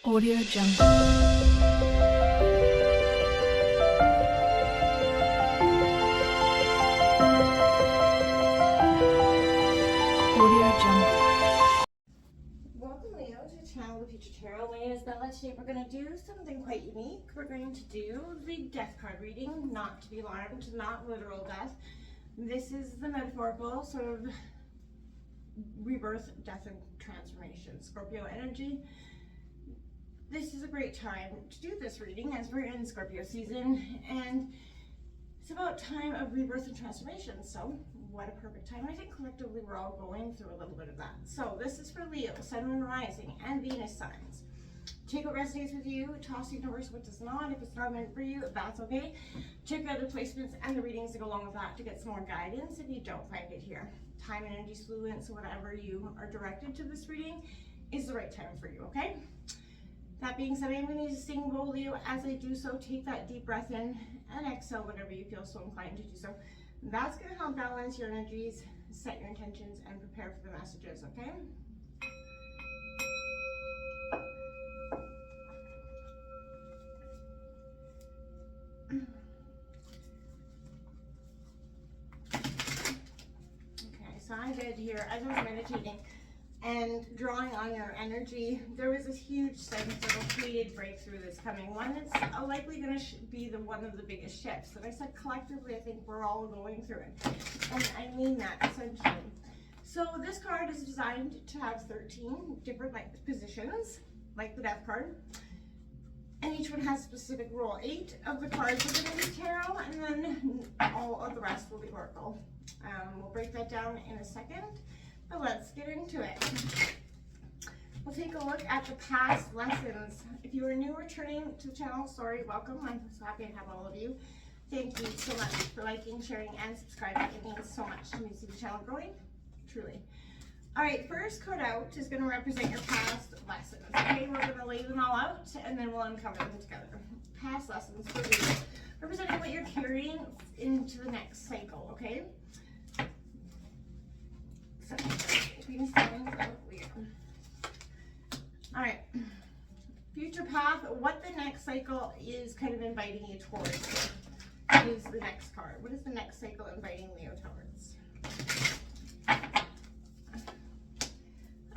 Audio Jungle. Audio Jungle. Welcome, Leo, to the channel of Future Tarot. My name is Bella. Today we're going to do something quite unique. We're going to do the death card reading, not to be alarmed, not literal death. This is the metaphorical sort of rebirth, death, and transformation. Scorpio energy. This is a great time to do this reading as we're in Scorpio season, and it's about time of rebirth and transformation. So what a perfect time. I think collectively we're all going through a little bit of that. So this is for Leo, Sun, Moon, Rising, and Venus signs. Take what resonates with you, toss the universe what does not. If it's not meant for you, that's okay. Check out the placements and the readings that go along with that to get some more guidance if you don't find it here. Time and energy fluent, so whatever you are directed to this reading is the right time for you, okay? That being said, I'm going to sing bowl, Leo. As I do so, take that deep breath in and exhale whenever you feel so inclined to do so. That's going to help balance your energies, set your intentions, and prepare for the messages, okay? Okay, so I did here, as I was meditating and drawing on your energy, there was this huge sense of a creative breakthrough that's coming. One that's likely going to be one of the biggest shifts. And I said collectively, I think we're all going through it. And I mean that essentially. So this card is designed to have 13 different positions, like the death card. And each one has a specific role. 8 of the cards are going to be tarot, and then all of the rest will be oracle. We'll break that down in a second. But let's get into it. We'll take a look at the past lessons. If you are new or returning to the channel, sorry, welcome. I'm so happy to have all of you. Thank you so much for liking, sharing, and subscribing. It means so much to me to see the channel growing, truly. All right, first card out is going to represent your past lessons. Okay, we're going to lay them all out, and then we'll uncover them together. Past lessons for you, representing what you're carrying into the next cycle, okay? All right, future path, what the next cycle is kind of inviting you towards is the next card. What is the next cycle inviting Leo towards?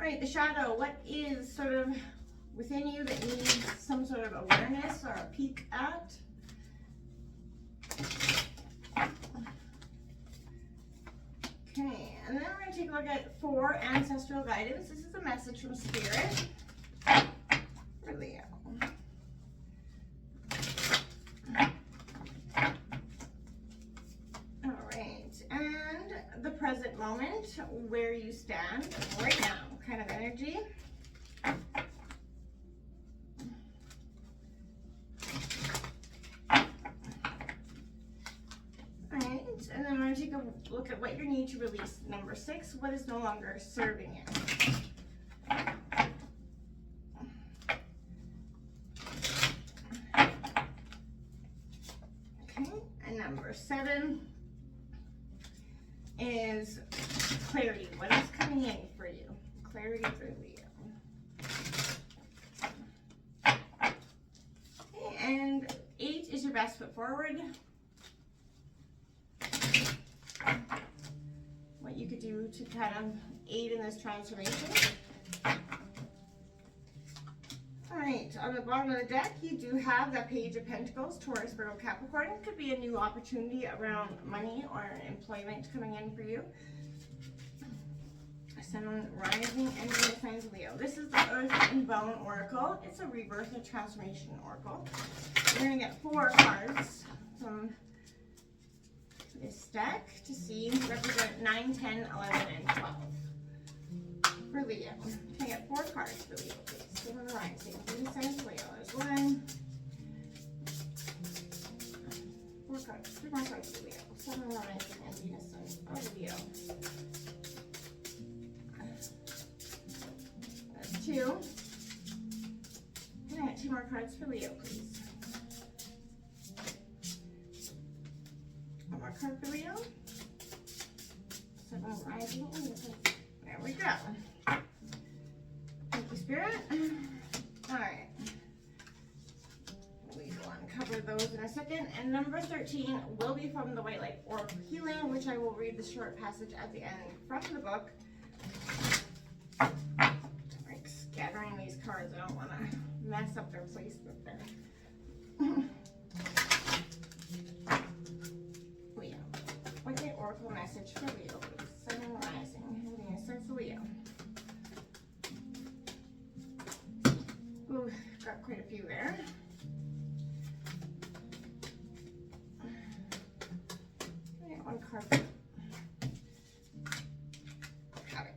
All right, the shadow, what is sort of within you that needs some sort of awareness or a peek at? Okay, and then we're going to take a look at 4 ancestral guidance. This is a message from Spirit for Leo. All right, and the present moment, where you stand right now, kind of energy. And then I'm going to take a look at what you need to release. Number 6, what is no longer serving you? Okay, and number 7 is clarity. What is coming in for you? Clarity for Leo. Okay, and 8 is your best foot forward. What you could do to kind of aid in this transformation. All right, on the bottom of the deck, you do have that Page of Pentacles, Taurus, Virgo, Capricorn. It could be a new opportunity around money or employment coming in for you. Sun, Rising, and Venus signs Leo. This is the Earth and Bone Oracle. It's a rebirth and transformation oracle. We're going to get 4 cards from this deck to see represent 9, 10, 11, and 12 for Leo. Can I get 4 cards for Leo, please? Sun, Moon, Rising, Venus signs Leo. There's 1. 4 cards. 3 more cards for Leo. Sun, Moon, Rising, and Venus signs Leo. That's 2. Can I get 2 more cards for Leo, please? 1 more card for Leo. Sun, Rising, and Venus. There we go. Thank you, Spirit. All right. those in a second. And number 13 will be from the White Light Oracle Healing, which I will read the short passage at the end from the book. I'm like scattering these cards. I don't want to mess up their placement there. Leo. What's the Oracle message for Leo? Sun and Rising. Everything is sense of Leo. Ooh, got quite a few there. I got one card. Got it.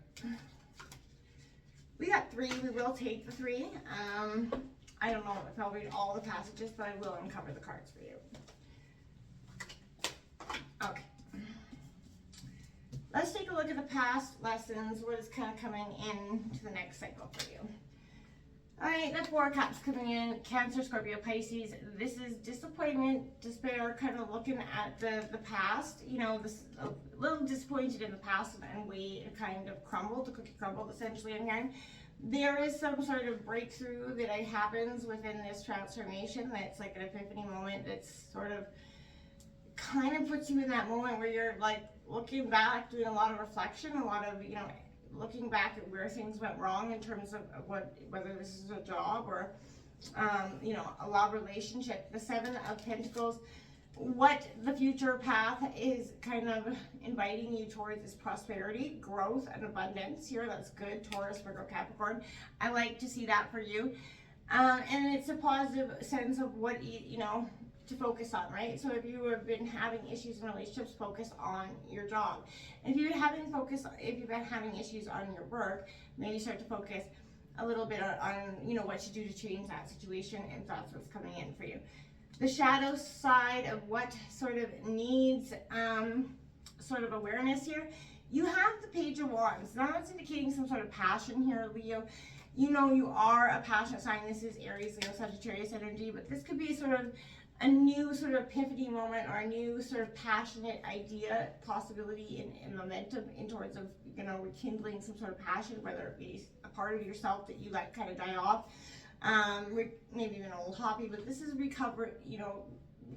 We got 3. We will take the 3. I don't know if I'll read all the passages, but I will uncover the cards for you. Okay. Let's take a look at the past lessons, what is kind of coming into the next cycle for you. All right, the 4 Cups coming in, Cancer, Scorpio, Pisces. This is disappointment, despair, kind of looking at the past. You know, this a little disappointed in the past, and we kind of crumbled, the cookie crumbled essentially in here. There is some sort of breakthrough that happens within this transformation. That's like an epiphany moment that's sort of kind of puts you in that moment where you're like looking back, doing a lot of reflection, a lot of, you know, looking back at where things went wrong in terms of whether this is a job or, you know, a love relationship. The 7 of Pentacles, what the future path is kind of inviting you towards is prosperity, growth, and abundance here. That's good, Taurus, Virgo, Capricorn. I like to see that for you. And it's a positive sense of what, you know, to focus on, right? So if you have been having issues in relationships, focus on your job. And if you've been having issues on your work, maybe start to focus a little bit on you know, what to do to change that situation, and that's what's coming in for you. The shadow side of what sort of needs sort of awareness here. You have the Page of Wands. Now it's indicating some sort of passion here, Leo. You know you are a passionate sign. This is Aries, Leo, Sagittarius energy, but this could be sort of a new sort of epiphany moment, or a new sort of passionate idea, possibility, and momentum in towards of, you know, rekindling some sort of passion, whether it be a part of yourself that you let kind of die off, maybe even an old hobby. But this is recover, you know,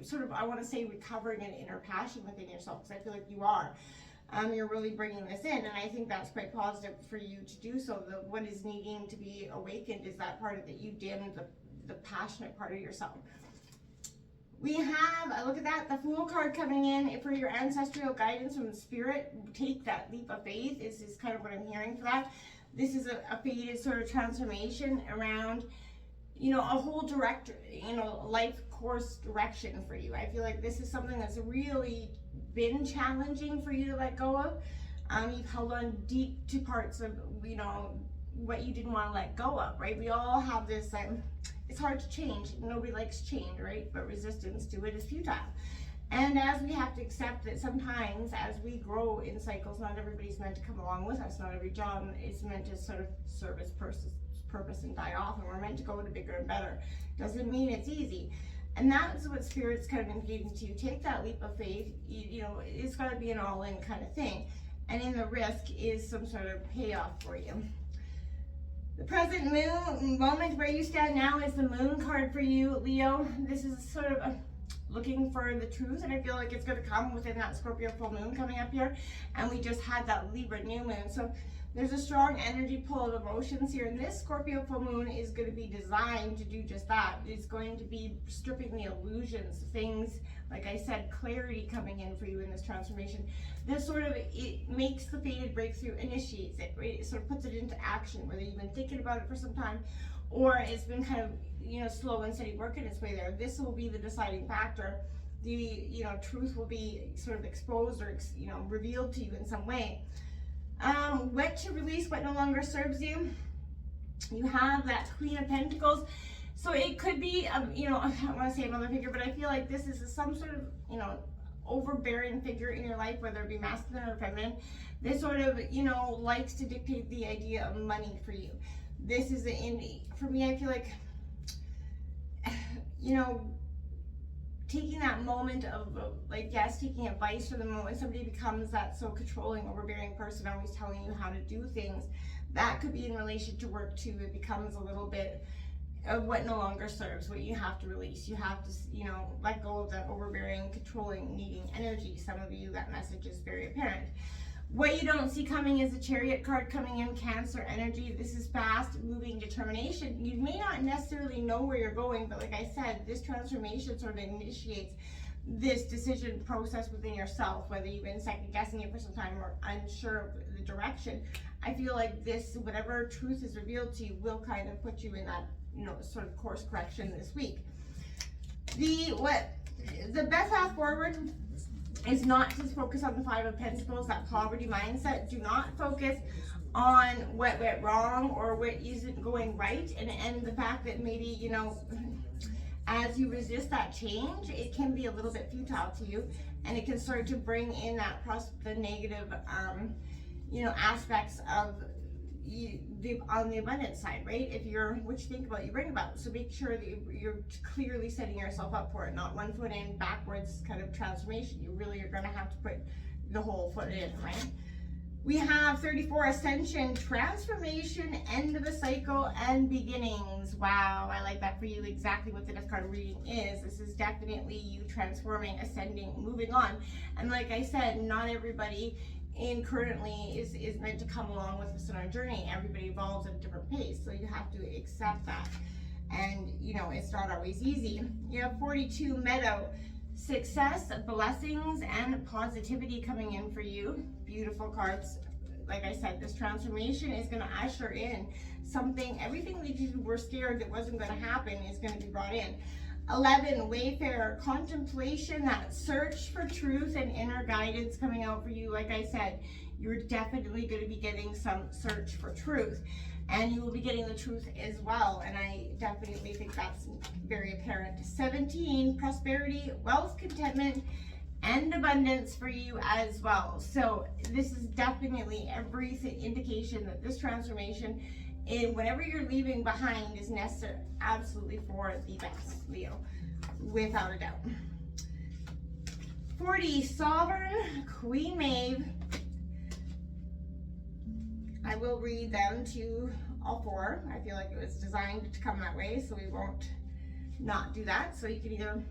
sort of, I want to say recovering an inner passion within yourself, because I feel like you are. You're really bringing this in, and I think that's quite positive for you to do so. What is needing to be awakened is that part of that you dimmed, the passionate part of yourself. We have, look at that, the Fool card coming in for your ancestral guidance from the Spirit. Take that leap of faith. This is kind of what I'm hearing for that. This is a fated sort of transformation around, you know, a whole direct, you know, life course direction for you. I feel like this is something that's really been challenging for you to let go of. You've held on deep to parts of, you know, what you didn't want to let go of, right? We all have this, it's hard to change. Nobody likes change, right? But resistance to it is futile. And as we have to accept that sometimes as we grow in cycles, not everybody's meant to come along with us. Not every job is meant to sort of serve its purpose and die off, and we're meant to go to bigger and better. Doesn't mean it's easy. And that's what Spirit's kind of engaging to you. Take that leap of faith. You know, it's got to be an all-in kind of thing. And in the risk is some sort of payoff for you. The present moon moment where you stand now is the Moon card for you, Leo. This is sort of looking for the truth, and I feel like it's going to come within that Scorpio full moon coming up here. And we just had that Libra new moon. So there's a strong energy pull of emotions here, and this Scorpio full moon is going to be designed to do just that. It's going to be stripping the illusions, things, like I said, clarity coming in for you in this transformation. This sort of, it makes the fated breakthrough, initiates it, right? It sort of puts it into action, whether you've been thinking about it for some time, or it's been kind of, you know, slow and steady working its way there. This will be the deciding factor. The, you know, truth will be sort of exposed or, you know, revealed to you in some way. What to release, what no longer serves you. You have that Queen of Pentacles. So it could be, you know, I don't want to say a mother figure, but I feel like this is some sort of, you know, overbearing figure in your life, whether it be masculine or feminine. This sort of, you know, likes to dictate the idea of money for you. This is, for me, I feel like, you know, taking that moment of, like, yes, taking advice from the moment somebody becomes that so controlling, overbearing person, always telling you how to do things. That could be in relation to work too. It becomes a little bit, of what no longer serves, what you have to release. You have to, you know, let go of that overbearing, controlling, needing energy. Some of you, that message is very apparent. What you don't see coming is the Chariot card coming in, Cancer energy. This is fast moving determination. You may not necessarily know where you're going, but like I said, this transformation sort of initiates this decision process within yourself, whether you've been second guessing it for some time or unsure of the direction. I feel like this, whatever truth is revealed to you, will kind of put you in that, you know, sort of course correction this week. The best path forward is not to focus on the Five of Pentacles, that poverty mindset. Do not focus on what went wrong or what isn't going right, and the fact that maybe, you know, as you resist that change, it can be a little bit futile to you, and it can start to bring in that the negative, you know, aspects of on the abundance side, right? If you're, what you think about, you bring about. So make sure that you're clearly setting yourself up for it, not one foot in, backwards kind of transformation. You really are going to have to put the whole foot in, right? We have 34, Ascension, transformation, end of a cycle, and beginnings. Wow, I like that for you. Exactly what the death card reading is. This is definitely you transforming, ascending, moving on. And like I said, not everybody currently is meant to come along with us on our journey. Everybody evolves at a different pace, so you have to accept that. And you know, it's not always easy. You have 42, Meadow, success, blessings, and positivity coming in for you. Beautiful cards. Like I said, this transformation is going to usher in something. Everything that you were scared that wasn't going to happen is going to be brought in. 11, Wayfarer, contemplation, that search for truth and inner guidance coming out for you. Like I said, you're definitely going to be getting some search for truth, and you will be getting the truth as well. And I definitely think that's very apparent. 17, prosperity, wealth, contentment, and abundance for you as well. So this is definitely every indication that this transformation, and whatever you're leaving behind, is necessary, absolutely for the best, Leo, without a doubt. 40, Sovereign, Queen Maeve. I will read them to all four. I feel like it was designed to come that way, so we won't not do that. So you can either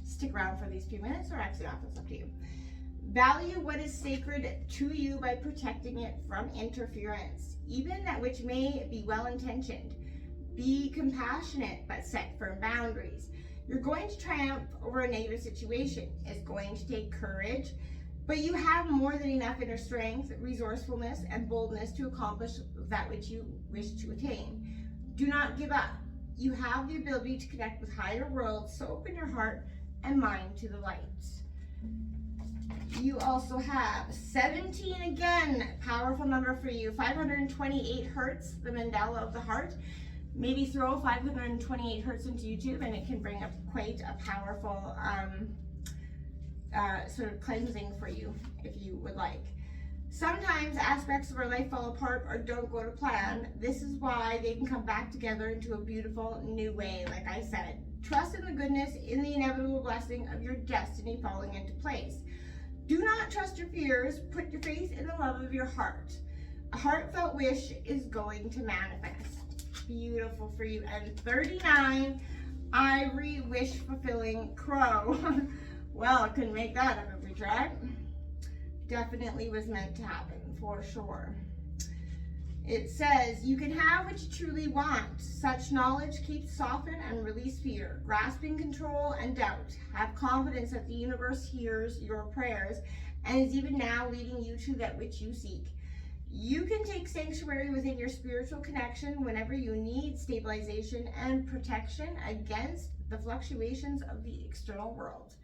stick around for these few minutes or exit off. It's up to you. Value what is sacred to you by protecting it from interference, even that which may be well-intentioned. Be compassionate, but set firm boundaries. You're going to triumph over a negative situation. It's going to take courage, but you have more than enough inner strength, resourcefulness, and boldness to accomplish that which you wish to attain. Do not give up. You have the ability to connect with higher worlds, so open your heart and mind to the light. You also have 17 again, powerful number for you. 528 hertz, the mandala of the heart. Maybe throw 528 hertz into YouTube, and it can bring up quite a powerful sort of cleansing for you, if you would like. Sometimes aspects of our life fall apart or don't go to plan. This is why they can come back together into a beautiful new way. Like I said, trust in the goodness, in the inevitable blessing of your destiny falling into place. Do not trust your fears. Put your faith in the love of your heart. A heartfelt wish is going to manifest. Beautiful for you. And 39, Ivory, wish fulfilling crow. Well, I couldn't make that up if we tried. Definitely was meant to happen, for sure. It says, you can have what you truly want. Such knowledge keeps soften and release fear, grasping control and doubt. Have confidence that the universe hears your prayers and is even now leading you to that which you seek. You can take sanctuary within your spiritual connection whenever you need stabilization and protection against the fluctuations of the external world.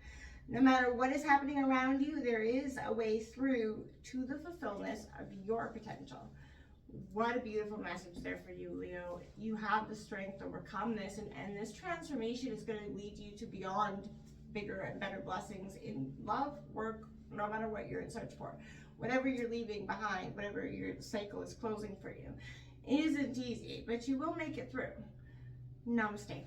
No matter what is happening around you, there is a way through to the fulfillment of your potential. What a beautiful message there for you, Leo. You have the strength to overcome this, and this transformation is going to lead you to beyond bigger and better blessings in love, work, no matter what you're in search for. Whatever you're leaving behind, whatever your cycle is closing for you. It isn't easy, but you will make it through. Namaste.